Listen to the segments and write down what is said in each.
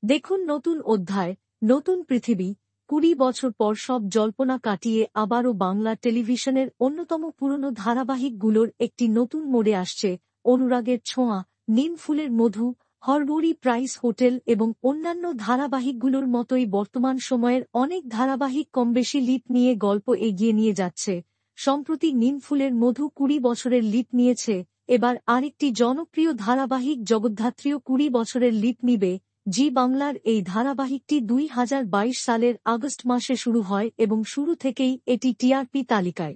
দেখুন নতুন অধ্যায়, নতুন পৃথিবী। ২০ বছর পর সব জল্পনা কাটিয়ে আবারও বাংলা টেলিভিশনের অন্যতম পুরনো ধারাবাহিকগুলোর একটি নতুন মোড়ে আসছে। অনুরাগের ছোঁয়া, নিম ফুলের মধু, হরগৌরী প্রাইস হোটেল এবং অন্যান্য ধারাবাহিকগুলোর মতোই বর্তমান সময়ের অনেক ধারাবাহিক কমবেশি লিপ নিয়ে গল্প এগিয়ে নিয়ে যাচ্ছে। সম্প্রতি নিম ফুলের মধু ২০ বছরের লিপ নিয়েছে। এবার আরেকটি জনপ্রিয় ধারাবাহিক জগদ্ধাত্রীও ২০ বছরের লিপ নিবে। জি বাংলার এই ধারাবাহিকটি ২০২২ সালের আগস্ট মাসে শুরু হয় এবং শুরু থেকেই এটি টিআরপি তালিকায়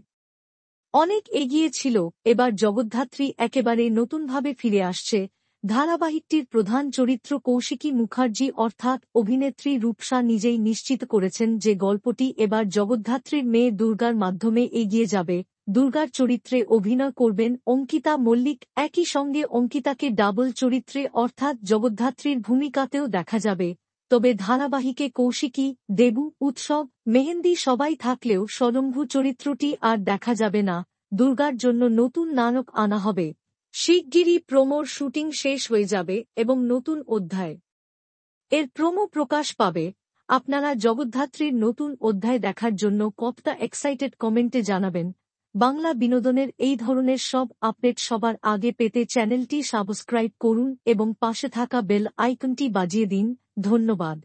অনেক এগিয়ে ছিল। এবার জগদ্ধাত্রী একেবারে নতুনভাবে ফিরে আসছে। ধারাবাহিকটির প্রধান চরিত্র কৌশিকী মুখার্জি অর্থাৎ অভিনেত্রী রূপসা নিজেই নিশ্চিত করেছেন যে গল্পটি এবার জগদ্ধাত্রীর মেয়ে দুর্গার মাধ্যমে এগিয়ে যাবে। দুর্গার চরিত্রে অভিনয় করবেন অঙ্কিতা মল্লিক। একই সঙ্গে অঙ্কিতাকে ডাবল চরিত্রে অর্থাৎ জগদ্ধাত্রীর ভূমিকাতেও দেখা যাবে। তবে ধারাবাহিকে কৌশিকী, দেবু, উৎসব, মেহেন্দি সবাই থাকলেও স্বয়ম্ভু চরিত্রটি আর দেখা যাবে না। দুর্গার জন্য নতুন নায়ক আনা হবে। শিগগিরই প্রোমোর শুটিং শেষ হয়ে যাবে এবং নতুন অধ্যায় এর প্রোমো প্রকাশ পাবে। আপনারা জগদ্ধাত্রীর নতুন অধ্যায় দেখার জন্য কতটা এক্সাইটেড কমেন্টে জানাবেন। বাংলা বিনোদনের এই ধরনের সব আপডেট সবার আগে পেতে চ্যানেলটি সাবস্ক্রাইব করুন এবং পাশে থাকা বেল আইকনটি বাজিয়ে দিন। ধন্যবাদ।